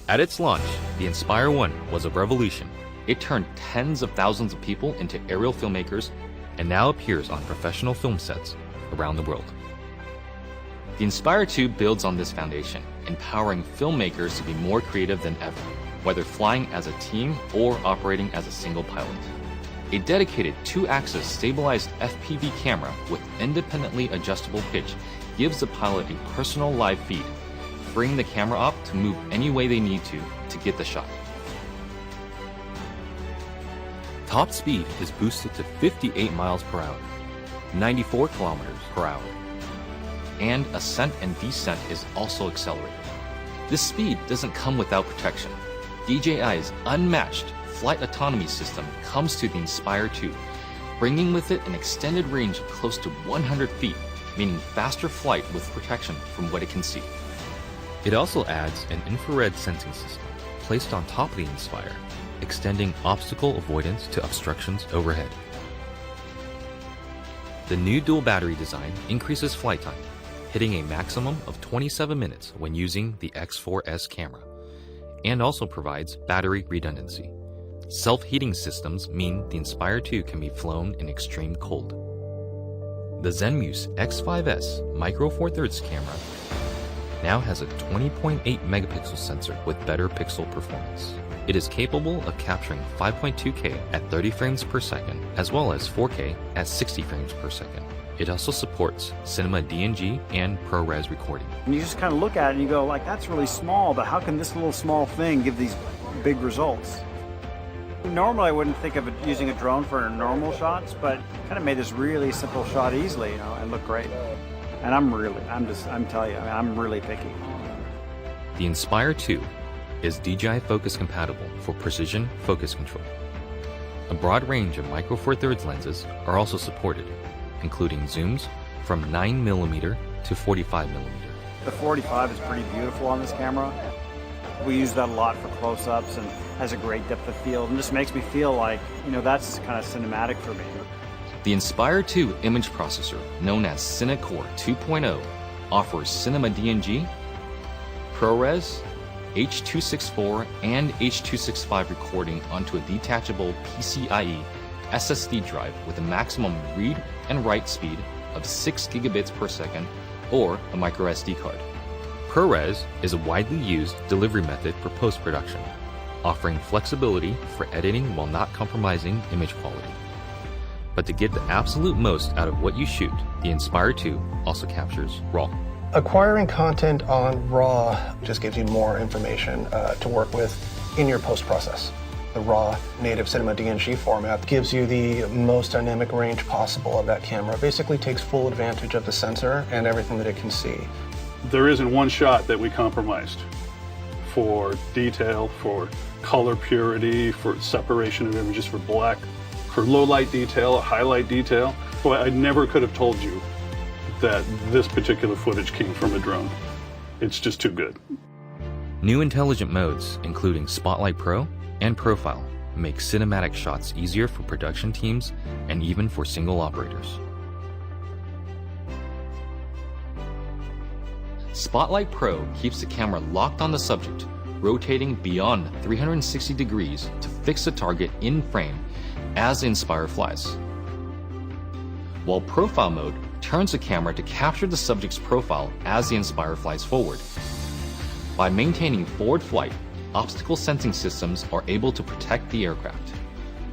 At its launch, the Inspire 1 was a revolution. It turned tens of thousands of people into aerial filmmakers and now appears on professional film sets around the world. The Inspire 2 builds on this foundation, empowering filmmakers to be more creative than ever, whether flying as a team or operating as a single pilot. A dedicated 2-axis stabilized FPV camera with independently adjustable pitch gives the pilot a personal live feed, freeing the camera op to move any way they need to get the shot. Top speed is boosted to 58 miles per hour, 94 kilometers per hour, and ascent and descent is also accelerated. This speed doesn't come without protection. DJI's unmatched flight autonomy system comes to the Inspire 2, bringing with it an extended range of close to 100 feet, meaning faster flight with protection from what it can see. It also adds an infrared sensing system placed on top of the Inspire, extending obstacle avoidance to obstructions overhead. The new dual battery design increases flight time, hitting a maximum of 27 minutes when using the X4S camera, and also provides battery redundancy. Self-heating systems mean the Inspire 2 can be flown in extreme cold. The Zenmuse X5S Micro Four Thirds camera now has a 20.8 megapixel sensor with better pixel performance. It is capable of capturing 5.2K at 30 frames per second, as well as 4K at 60 frames per second. It also supports cinema DNG and ProRes recording. And you just kind of look at it and you go, like, that's really small, but how can this little small thing give these big results? Normally I wouldn't think of using a drone for normal shots, but kind of made this really simple shot easily, and look great. And I'm telling you, I'm really picky. The Inspire 2 is DJI focus compatible for precision focus control. A broad range of Micro Four Thirds lenses are also supported, including zooms from 9mm to 45mm. The 45 is pretty beautiful on this camera. We use that a lot for close-ups and has a great depth of field, and just makes me feel like, that's kind of cinematic for me. The Inspire 2 image processor, known as CineCore 2.0, offers cinema DNG, ProRes, H.264 and H.265 recording onto a detachable PCIe SSD drive with a maximum read and write speed of 6 gigabits per second or a micro SD card. ProRes is a widely used delivery method for post-production, offering flexibility for editing while not compromising image quality. But to get the absolute most out of what you shoot, the Inspire 2 also captures RAW. Acquiring content on RAW just gives you more information to work with in your post-process. The RAW native cinema DNG format gives you the most dynamic range possible of that camera. Basically takes full advantage of the sensor and everything that it can see. There isn't one shot that we compromised for detail, for color purity, for separation of images, for black, for low light detail, highlight detail. Boy, I never could have told you that this particular footage came from a drone. It's just too good. New intelligent modes, including Spotlight Pro and Profile, make cinematic shots easier for production teams and even for single operators. Spotlight Pro keeps the camera locked on the subject, rotating beyond 360 degrees to fix the target in frame as the Inspire flies. While Profile mode turns the camera to capture the subject's profile as the Inspire flies forward. By maintaining forward flight, obstacle sensing systems are able to protect the aircraft.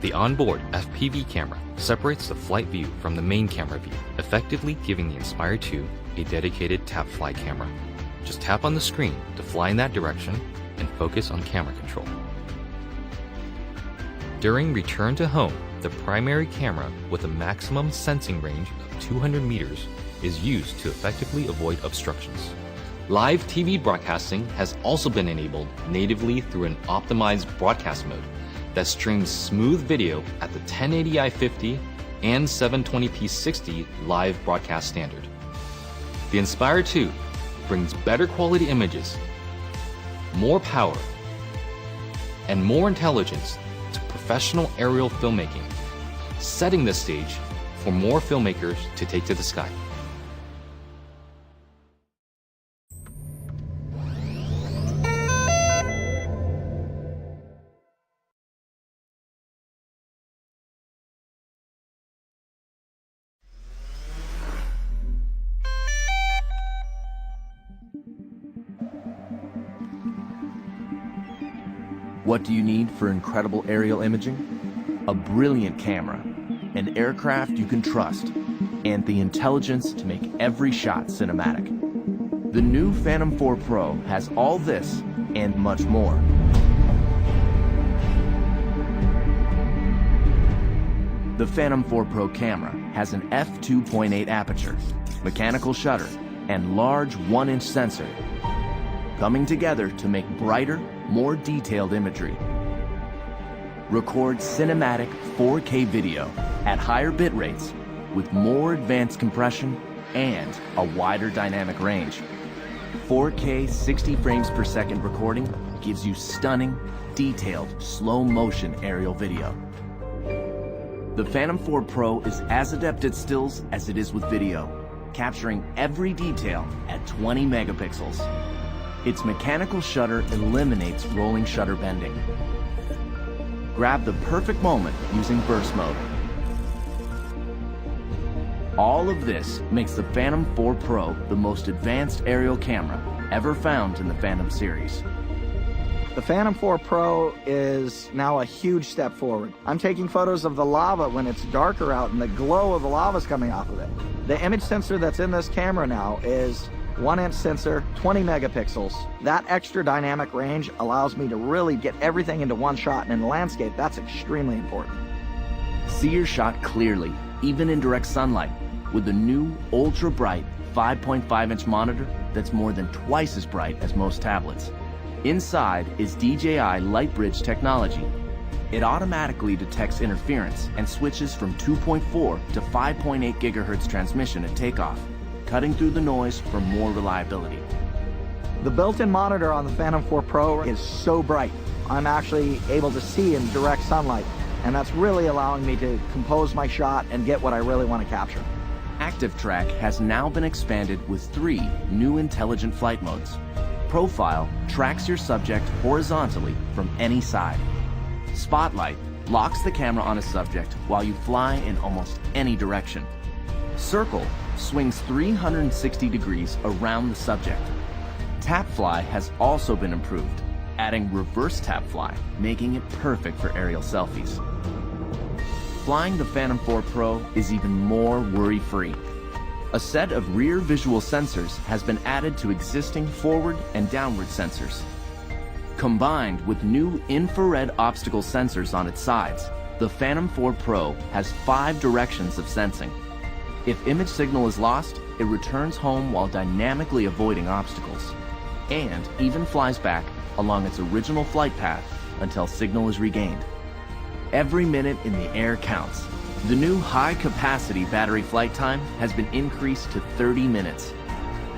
The onboard FPV camera separates the flight view from the main camera view, effectively giving the Inspire 2 a dedicated tap fly camera. Just tap on the screen to fly in that direction and focus on camera control. During return to home, the primary camera with a maximum sensing range of 200 meters is used to effectively avoid obstructions. Live TV broadcasting has also been enabled natively through an optimized broadcast mode that streams smooth video at the 1080i 50 and 720p 60 live broadcast standard. The Inspire 2 brings better quality images, more power, and more intelligence to professional aerial filmmaking, setting the stage for more filmmakers to take to the sky. What do you need for incredible aerial imaging? A brilliant camera, an aircraft you can trust, and the intelligence to make every shot cinematic. The new Phantom 4 Pro has all this and much more. The Phantom 4 Pro camera has an f2.8 aperture, mechanical shutter, and large 1-inch sensor, coming together to make brighter, more detailed imagery. Record cinematic 4K video at higher bit rates with more advanced compression and a wider dynamic range. 4K 60 frames per second recording gives you stunning, detailed, slow-motion aerial video. The Phantom 4 Pro is as adept at stills as it is with video, capturing every detail at 20 megapixels. Its mechanical shutter eliminates rolling shutter bending. Grab the perfect moment using burst mode. All of this makes the Phantom 4 Pro the most advanced aerial camera ever found in the Phantom series. The Phantom 4 Pro is now a huge step forward. I'm taking photos of the lava when it's darker out and the glow of the lava is coming off of it. The image sensor that's in this camera now is 1-inch sensor, 20 megapixels. That extra dynamic range allows me to really get everything into one shot, and in the landscape, that's extremely important. See your shot clearly, even in direct sunlight, with the new ultra-bright 5.5-inch monitor that's more than twice as bright as most tablets. Inside is DJI LightBridge technology. It automatically detects interference and switches from 2.4 to 5.8 gigahertz transmission at takeoff, cutting through the noise for more reliability. The built-in monitor on the Phantom 4 Pro is so bright. I'm actually able to see in direct sunlight, and that's really allowing me to compose my shot and get what I really want to capture. Active Track has now been expanded with 3 new intelligent flight modes. Profile tracks your subject horizontally from any side. Spotlight locks the camera on a subject while you fly in almost any direction. Circle swings 360 degrees around the subject. Tap Fly has also been improved, adding reverse tap fly, making it perfect for aerial selfies. Flying the Phantom 4 Pro is even more worry-free. A set of rear visual sensors has been added to existing forward and downward sensors. Combined with new infrared obstacle sensors on its sides, the Phantom 4 Pro has 5 directions of sensing. If image signal is lost, it returns home while dynamically avoiding obstacles, and even flies back along its original flight path until signal is regained. Every minute in the air counts. The new high-capacity battery flight time has been increased to 30 minutes.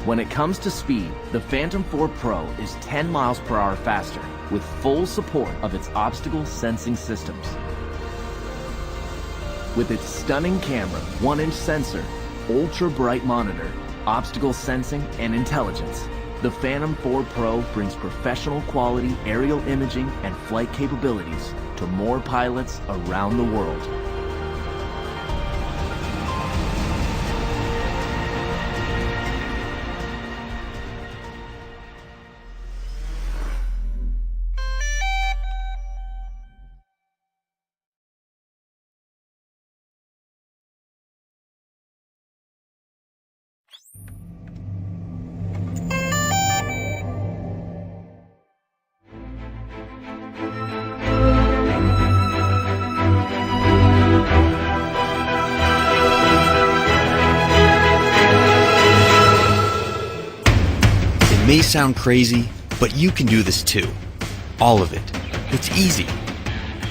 When it comes to speed, the Phantom 4 Pro is 10 miles per hour faster, with full support of its obstacle sensing systems. With its stunning camera, 1-inch sensor, ultra-bright monitor, obstacle sensing, and intelligence, the Phantom 4 Pro brings professional quality aerial imaging and flight capabilities to more pilots around the world. It may sound crazy, but you can do this too. All of it. It's easy.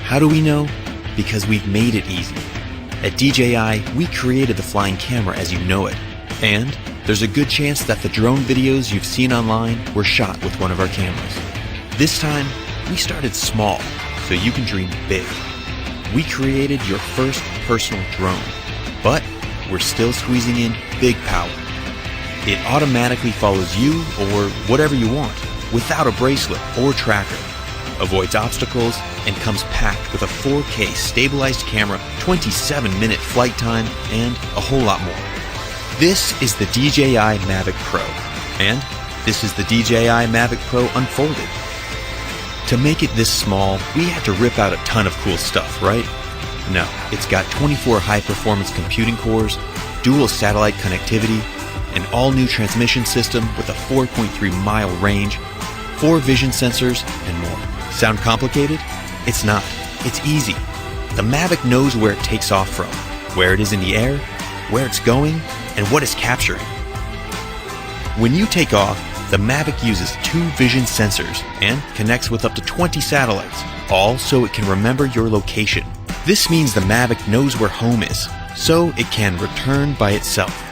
How do we know? Because we've made it easy. At DJI, we created the flying camera as you know it. And there's a good chance that the drone videos you've seen online were shot with one of our cameras. This time, we started small, so you can dream big. We created your first personal drone, but we're still squeezing in big power. It automatically follows you or whatever you want, without a bracelet or tracker, avoids obstacles, and comes packed with a 4K stabilized camera, 27-minute flight time, and a whole lot more. This is the DJI Mavic Pro, and this is the DJI Mavic Pro Unfolded. To make it this small, we had to rip out a ton of cool stuff, right? No, it's got 24 high-performance computing cores, dual satellite connectivity, an all-new transmission system with a 4.3-mile range, 4 vision sensors, and more. Sound complicated? It's not. It's easy. The Mavic knows where it takes off from, where it is in the air, where it's going, and what it's capturing. When you take off, the Mavic uses 2 vision sensors and connects with up to 20 satellites, all so it can remember your location. This means the Mavic knows where home is, so it can return by itself.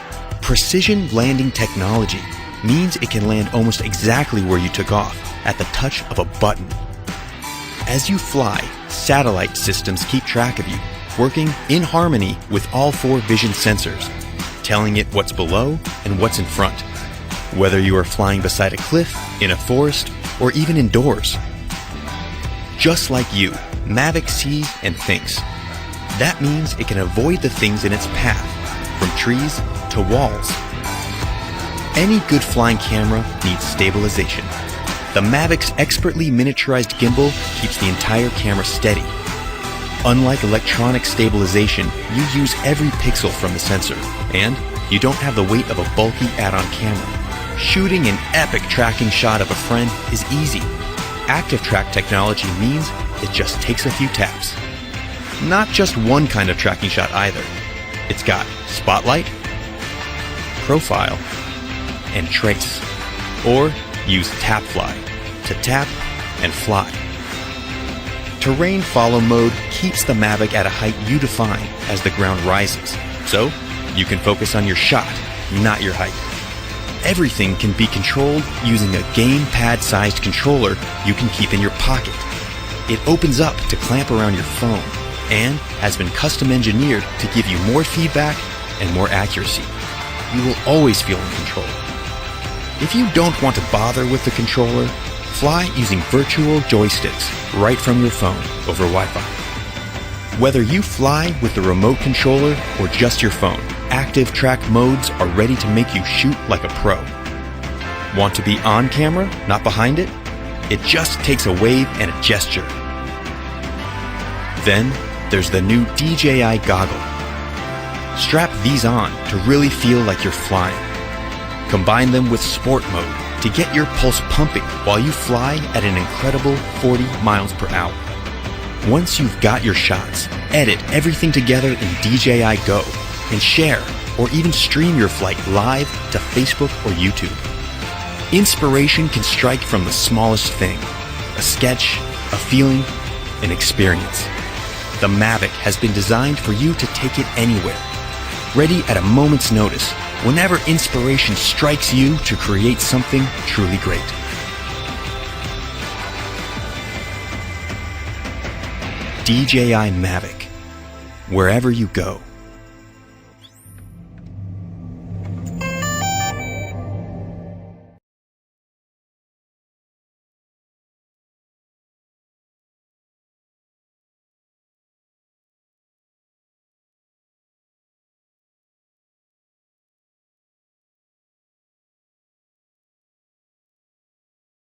Precision landing technology means it can land almost exactly where you took off, at the touch of a button. As you fly, satellite systems keep track of you, working in harmony with all 4 vision sensors, telling it what's below and what's in front, whether you are flying beside a cliff, in a forest, or even indoors. Just like you, Mavic sees and thinks. That means it can avoid the things in its path, from trees to walls. Any good flying camera needs stabilization. The Mavic's expertly miniaturized gimbal keeps the entire camera steady. Unlike electronic stabilization, you use every pixel from the sensor, and you don't have the weight of a bulky add-on camera. Shooting an epic tracking shot of a friend is easy. Active track technology means it just takes a few taps. Not just one kind of tracking shot either. It's got spotlight, profile, and trace. Or use tap fly to tap and fly. Terrain follow mode keeps the Mavic at a height you define as the ground rises, so you can focus on your shot, not your height. Everything can be controlled using a gamepad-sized controller you can keep in your pocket. It opens up to clamp around your phone and has been custom engineered to give you more feedback and more accuracy. You will always feel in control. If you don't want to bother with the controller, fly using virtual joysticks right from your phone over Wi-Fi. Whether you fly with the remote controller or just your phone, active track modes are ready to make you shoot like a pro. Want to be on camera, not behind it? It just takes a wave and a gesture. Then there's the new DJI goggle. Strap these on to really feel like you're flying. Combine them with sport mode to get your pulse pumping while you fly at an incredible 40 miles per hour. Once you've got your shots, edit everything together in DJI Go and share or even stream your flight live to Facebook or YouTube. Inspiration can strike from the smallest thing: a sketch, a feeling, an experience. The Mavic has been designed for you to take it anywhere, ready at a moment's notice, whenever inspiration strikes you to create something truly great. DJI Mavic, wherever you go.